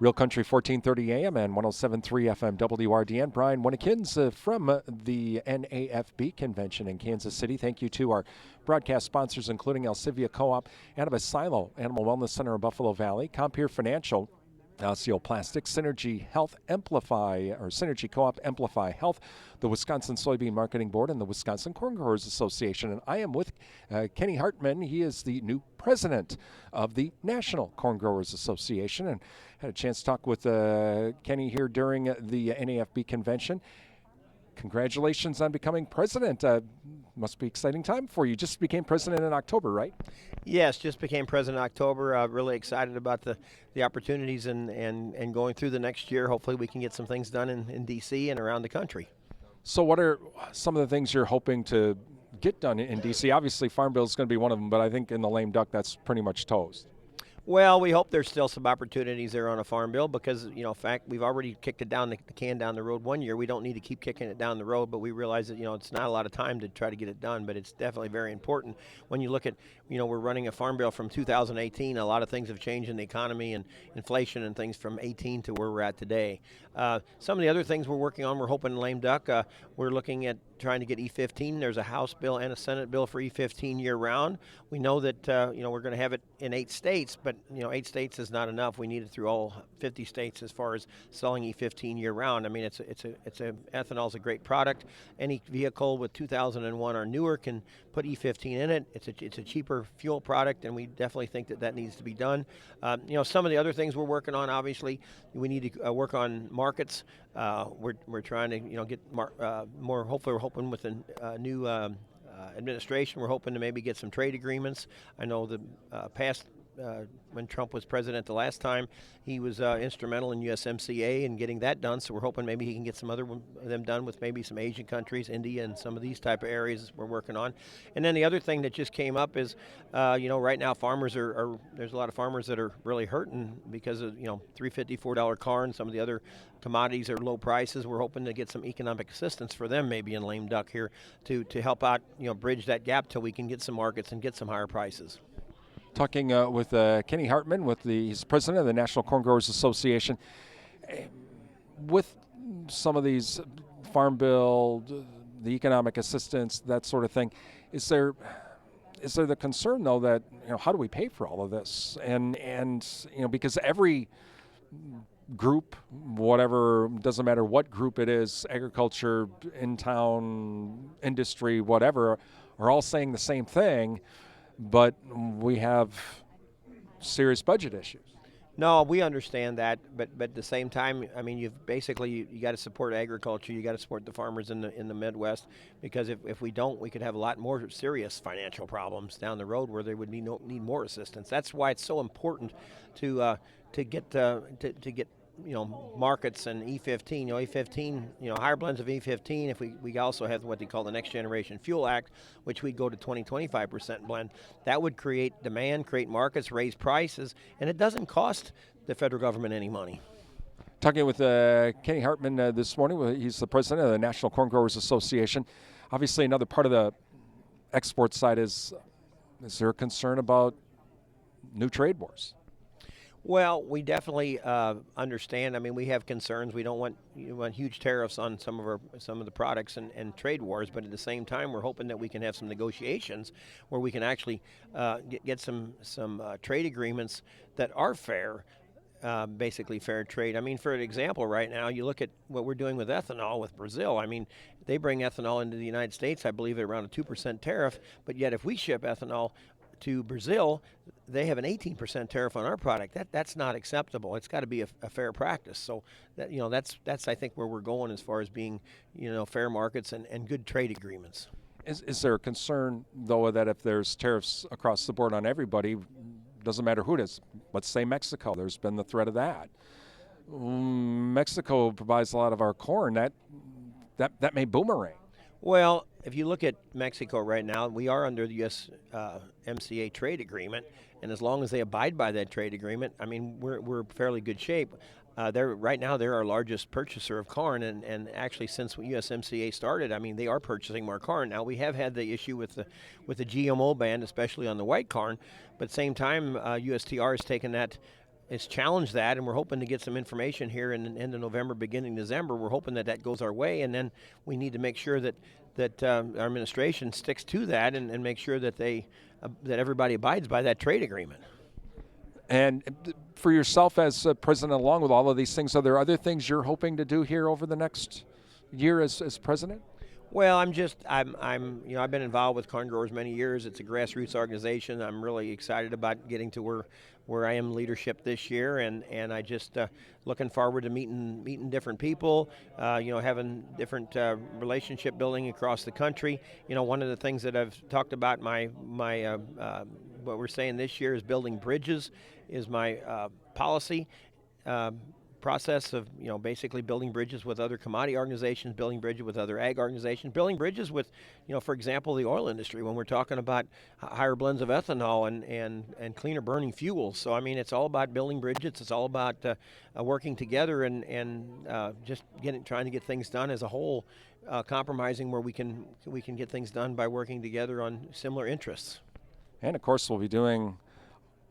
Real Country 1430 AM and 107.3 FM WRDN. Brian Winnekins from the NAFB convention in Kansas City. Thank you to our broadcast sponsors, including Alcivia Co-op, Annabis Silo, Animal Wellness Center in Buffalo Valley, Compeer Financial, Osteoplastics, Synergy Health Amplify, or Synergy Co-op Amplify Health, the Wisconsin Soybean Marketing Board, and the Wisconsin Corn Growers Association. And I am with Kenny Hartman. He is the new president of the National Corn Growers Association, and had a chance to talk with Kenny here during the NAFB convention. Congratulations on becoming president. Must be an exciting time for you. Just became president in October, right? Yes, just became president in October. Really excited about the opportunities and going through the next year. Hopefully we can get some things done in D.C. and around the country. So what are some of the things you're hoping to get done in D.C.? Obviously Farm Bill is going to be one of them, but I think in the lame duck that's pretty much toast. Well, we hope there's still some opportunities there on a farm bill because, in fact, we've already kicked it down the can down the road 1 year. We don't need to keep kicking it down the road, but we realize that, it's not a lot of time to try to get it done, but it's definitely very important. When you look at, we're running a farm bill from 2018. A lot of things have changed in the economy and inflation and things from 18 to where we're at today. Some of the other things we're working on, we're hoping lame duck. We're looking at trying to get E15. There's a House bill and a Senate bill for E15 year round. We know that, we're going to have it in 8 states, but, 8 states is not enough. We need it through all 50 states as far as selling E15 year round. I mean, ethanol is a great product. Any vehicle with 2001 or newer can put E15 in it. It's a cheaper fuel product, and we definitely think that needs to be done. Some of the other things we're working on, obviously, we need to work on markets. We're trying to, get more. Hopefully, we're hoping with a new administration, we're hoping to maybe get some trade agreements. I know the past. When Trump was president the last time, he was instrumental in USMCA and getting that done. So we're hoping maybe he can get some other of them done with maybe some Asian countries, India, and some of these type of areas we're working on. And then the other thing that just came up is, right now farmers there's a lot of farmers that are really hurting because of, $3.50, $4 corn. Some of the other commodities are low prices. We're hoping to get some economic assistance for them maybe in lame duck here to help out, bridge that gap till we can get some markets and get some higher prices. Talking with Kenny Hartman, he's president of the National Corn Growers Association. With some of these farm bill, the economic assistance, that sort of thing, is there the concern though that how do we pay for all of this? And because every group, whatever, doesn't matter what group it is, agriculture, in-town, industry, whatever, are all saying the same thing. But we have serious budget issues. No, we understand that, but at the same time, I mean, you got to support agriculture. You got to support the farmers in the Midwest, because if we don't, we could have a lot more serious financial problems down the road where they would need more assistance. That's why it's so important to get markets and E15, E15, higher blends of E15. If we also have what they call the Next Generation Fuel Act, which we go to 20-25% blend, that would create demand, create markets, raise prices, and it doesn't cost the federal government any money. Talking with Kenny Hartman this morning. He's the president of the National Corn Growers Association. Obviously, another part of the export side is there a concern about new trade wars? Well, we definitely understand. I mean, we have concerns. We don't want huge tariffs on some of the products and trade wars, but at the same time, we're hoping that we can have some negotiations where we can actually get some trade agreements that are fair, basically fair trade. I mean, for an example, right now, you look at what we're doing with ethanol with Brazil. I mean, they bring ethanol into the United States, I believe, at around a 2% tariff, but yet if we ship ethanol to Brazil, they have an 18% tariff on our product. That's not acceptable. It's got to be a fair practice. So that's I think where we're going as far as being fair markets and good trade agreements. Is there a concern though that if there's tariffs across the board on everybody, doesn't matter who it is? Let's say Mexico. There's been the threat of that. Mexico provides a lot of our corn. That may boomerang. Well, if you look at Mexico right now, we are under the USMCA trade agreement, and as long as they abide by that trade agreement, I mean, we're fairly good shape. Right now, they're our largest purchaser of corn, and actually since USMCA started, I mean, they are purchasing more corn. Now, we have had the issue with the GMO ban, especially on the white corn, but at the same time, USTR has taken that it's challenged that, and we're hoping to get some information here in the end of November, beginning December. We're hoping that goes our way, and then we need to make sure that our administration sticks to that and make sure that that everybody abides by that trade agreement. And for yourself as president, along with all of these things, are there other things you're hoping to do here over the next year as president? Well, I've been involved with Corn Growers many years. It's a grassroots organization. I'm really excited about getting to where I am leadership this year, and I just looking forward to meeting different people, having different relationship building across the country. One of the things that I've talked about what we're saying this year is building bridges is my policy. Process of basically building bridges with other commodity organizations, building bridges with other ag organizations, building bridges with for example the oil industry when we're talking about higher blends of ethanol and cleaner burning fuels. So I mean it's all about building bridges. It's all about working together and just trying to get things done as a whole, compromising where we can get things done by working together on similar interests. And of course we'll be doing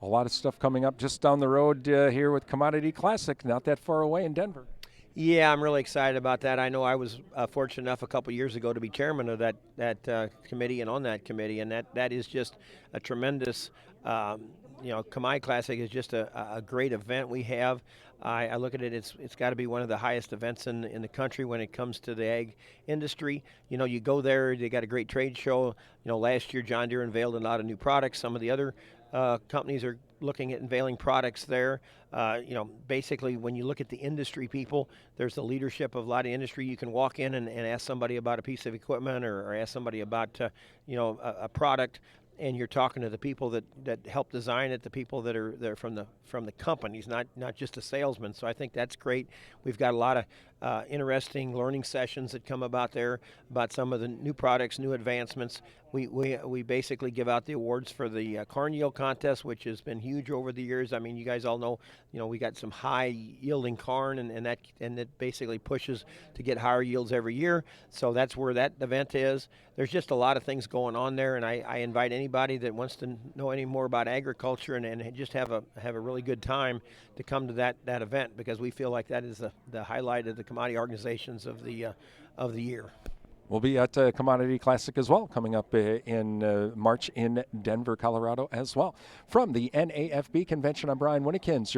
a lot of stuff coming up just down the road here with Commodity Classic, not that far away in Denver. Yeah, I'm really excited about that. I know I was fortunate enough a couple years ago to be chairman of that committee and on that committee, and that is just a tremendous, Commodity Classic is just a great event we have. I look at it, it's got to be one of the highest events in the country when it comes to the ag industry. You go there, they got a great trade show. Last year John Deere unveiled a lot of new products. Some of the other companies are looking at unveiling products there. Basically, when you look at the industry people, there's the leadership of a lot of industry. You can walk in and ask somebody about a piece of equipment or ask somebody about, a product, and you're talking to the people that help design it, the people that are from the companies, not just a salesman. So I think that's great. We've got a lot of interesting learning sessions that come about there about some of the new products, new advancements. We basically give out the awards for the corn yield contest, which has been huge over the years. I mean, you guys all know, we got some high yielding corn, and it basically pushes to get higher yields every year. So that's where that event is. There's just a lot of things going on there, and I invite anybody that wants to know any more about agriculture and just have a really good time to come to that event, because we feel like that is the highlight of the commodity organizations of the year. We'll be at Commodity Classic as well, coming up in March in Denver, Colorado as well. From the NAFB convention, I'm Brian Winnikins.